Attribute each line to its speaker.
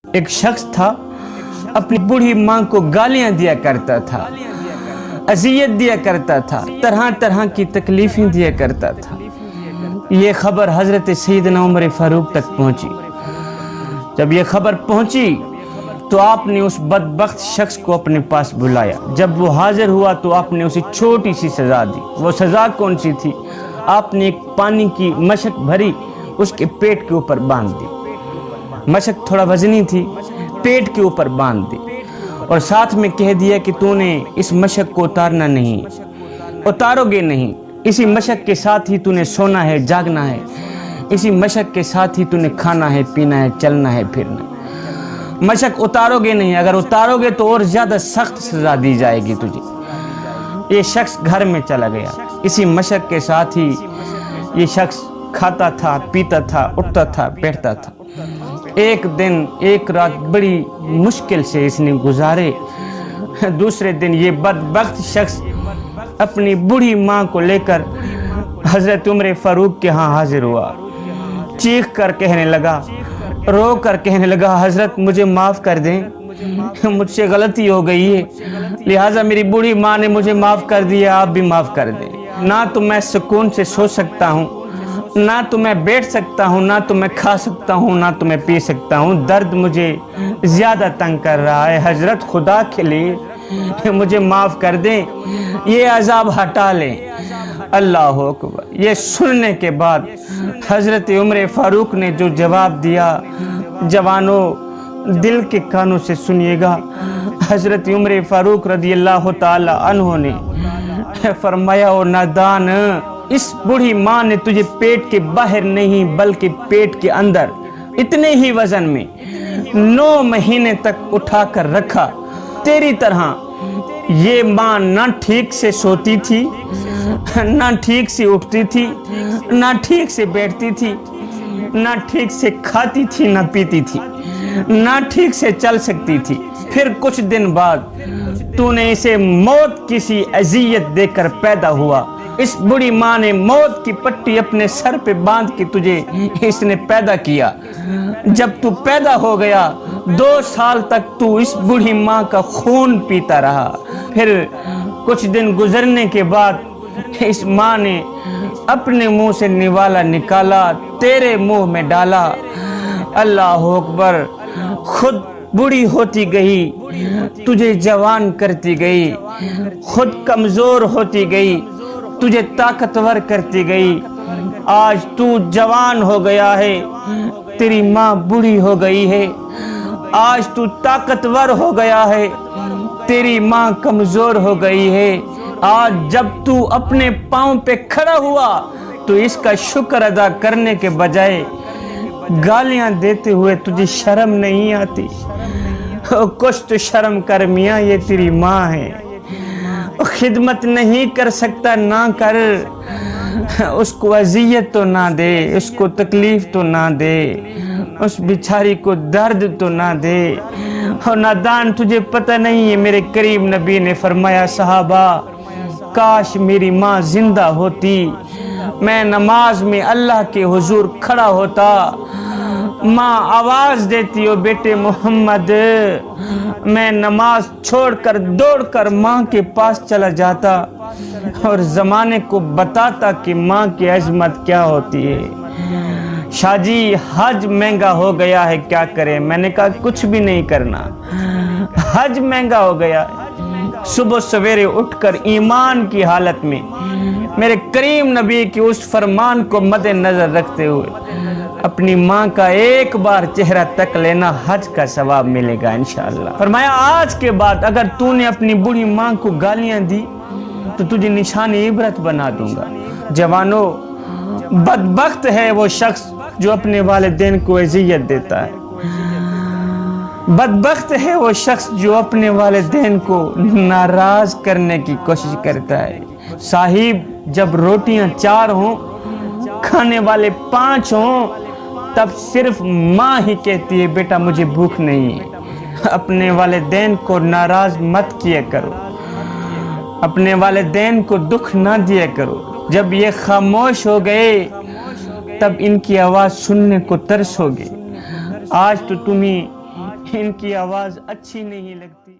Speaker 1: ایک شخص تھا اپنی بوڑھی ماں کو گالیاں دیا کرتا تھا، اذیت دیا کرتا تھا، طرح طرح کی تکلیفیں دیا کرتا تھا۔ یہ خبر حضرت سیدنا عمر فاروق تک پہنچی۔ جب یہ خبر پہنچی تو آپ نے اس بدبخت شخص کو اپنے پاس بلایا۔ جب وہ حاضر ہوا تو آپ نے اسے چھوٹی سی سزا دی۔ وہ سزا کون سی تھی؟ آپ نے ایک پانی کی مشک بھری اس کے پیٹ کے اوپر باندھ دی۔ مشک تھوڑا وزنی تھی، پیٹ کے اوپر باندھ دی اور ساتھ میں کہہ دیا کہ تو نے اس مشک کو اتارنا نہیں، اتارو گے نہیں، اسی مشک کے ساتھ ہی تو نے سونا ہے، جاگنا ہے، اسی مشک کے ساتھ ہی تو نے کھانا ہے، پینا ہے، چلنا ہے، پھرنا ہے۔ مشک اتارو گے نہیں، اگر اتارو گے تو اور زیادہ سخت سزا دی جائے گی تجھے۔ یہ شخص گھر میں چلا گیا، اسی مشک کے ساتھ ہی یہ شخص کھاتا تھا، پیتا تھا، اٹھتا تھا، بیٹھتا تھا۔ ایک دن ایک رات بڑی مشکل سے اس نے گزارے۔ دوسرے دن یہ بدبخت شخص اپنی بوڑھی ماں کو لے کر حضرت عمر فاروق کے ہاں حاضر ہوا۔ چیخ کر کہنے لگا، رو کر کہنے لگا، حضرت مجھے معاف کر دیں، مجھ سے غلطی ہو گئی ہے، لہٰذا میری بوڑھی ماں نے مجھے معاف کر دیا، آپ بھی معاف کر دیں۔ نہ تو میں سکون سے سو سکتا ہوں، نہ تو میں بیٹھ سکتا ہوں، نہ تو میں کھا سکتا ہوں، نہ تو میں پی سکتا ہوں، درد مجھے زیادہ تنگ کر رہا ہے، حضرت خدا کے لیے مجھے معاف کر دیں، یہ عذاب ہٹا لیں۔ اللہ اکبر۔ یہ سننے کے بعد حضرت عمر فاروق نے جو جواب دیا، جوانوں دل کے کانوں سے سنیے گا۔ حضرت عمر فاروق رضی اللہ تعالی عنہ نے فرمایا، او نادان، اس بوڑھی ماں نے تجھے پیٹ کے باہر نہیں بلکہ پیٹ کے اندر اتنے ہی وزن میں 9 مہینے تک اٹھا کر رکھا۔ تیری طرح یہ ماں نہ ٹھیک سے سوتی تھی، نہ ٹھیک سے اٹھتی تھی، نہ ٹھیک سے بیٹھتی تھی، نہ ٹھیک سے کھاتی تھی، نہ پیتی تھی، نہ ٹھیک سے چل سکتی تھی۔ پھر کچھ دن بعد تو نے اسے موت کی سی اذیت دے کر پیدا ہوا۔ اس بڑی ماں نے موت کی پٹی اپنے سر پہ باندھ کے تجھے اس نے پیدا کیا۔ جب تو پیدا ہو گیا 2 سال تک تو اس بوڑھی ماں کا خون پیتا رہا۔ پھر کچھ دن گزرنے کے بعد اس ماں نے اپنے منہ سے نوالا نکالا، تیرے منہ میں ڈالا۔ اللہ اکبر۔ خود بوڑھی ہوتی گئی، تجھے جوان کرتی گئی، خود کمزور ہوتی گئی، تجھے طاقتور کرتی گئی۔ آج تو جوان ہو گیا ہے، تیری ماں بوڑھی ہو گئی ہے۔ آج تو طاقتور ہو گیا ہے، تیری ماں کمزور ہو گئی ہے۔ آج جب تو اپنے پاؤں پہ کھڑا ہوا تو اس کا شکر ادا کرنے کے بجائے گالیاں دیتے ہوئے تجھے شرم نہیں آتی؟ کچھ تو شرم کر میاں، یہ تیری ماں ہے، خدمت نہیں کر سکتا نہ کر، اس کو اذیت تو نہ دے، اس کو تکلیف تو نہ دے، اس بیچاری کو درد تو نہ دے۔ اور نادان، تجھے پتہ نہیں ہے، میرے کریم نبی نے فرمایا، صحابہ کاش میری ماں زندہ ہوتی، میں نماز میں اللہ کے حضور کھڑا ہوتا، ماں آواز دیتی، او بیٹے محمد، میں نماز چھوڑ کر دوڑ کر ماں کے پاس چلا جاتا اور زمانے کو بتاتا کہ ماں کی عظمت کیا ہوتی ہے۔ شاہ جی حج مہنگا ہو گیا ہے، کیا کریں؟ میں نے کہا کچھ بھی نہیں کرنا، حج مہنگا ہو گیا ہے۔ صبح سویرے اٹھ کر ایمان کی حالت میں میرے کریم نبی کی اس فرمان کو مد نظر رکھتے ہوئے اپنی ماں کا ایک بار چہرہ تک لینا، حج کا ثواب ملے گا انشاءاللہ۔ فرمایا آج کے بعد اگر تو نے اپنی بوڑھی ماں کو گالیاں دی تو تجھے نشانی عبرت بنا دوں گا۔ جوانوں، بدبخت ہے وہ شخص جو اپنے والدین کو اذیت دیتا ہے، بدبخت ہے وہ شخص جو اپنے والدین کو ناراض کرنے کی کوشش کرتا ہے۔ صاحب، جب روٹیاں 4 ہوں، کھانے والے 5 ہوں، تب صرف ماں ہی کہتی ہے بیٹا مجھے بھوک نہیں ہے۔ اپنے والدین کو ناراض مت کیا کرو، اپنے والدین کو دکھ نہ دیا کرو۔ جب یہ خاموش ہو گئے تب ان کی آواز سننے کو ترس ہوگی۔ آج تو تمہیں ان کی آواز اچھی نہیں لگتی.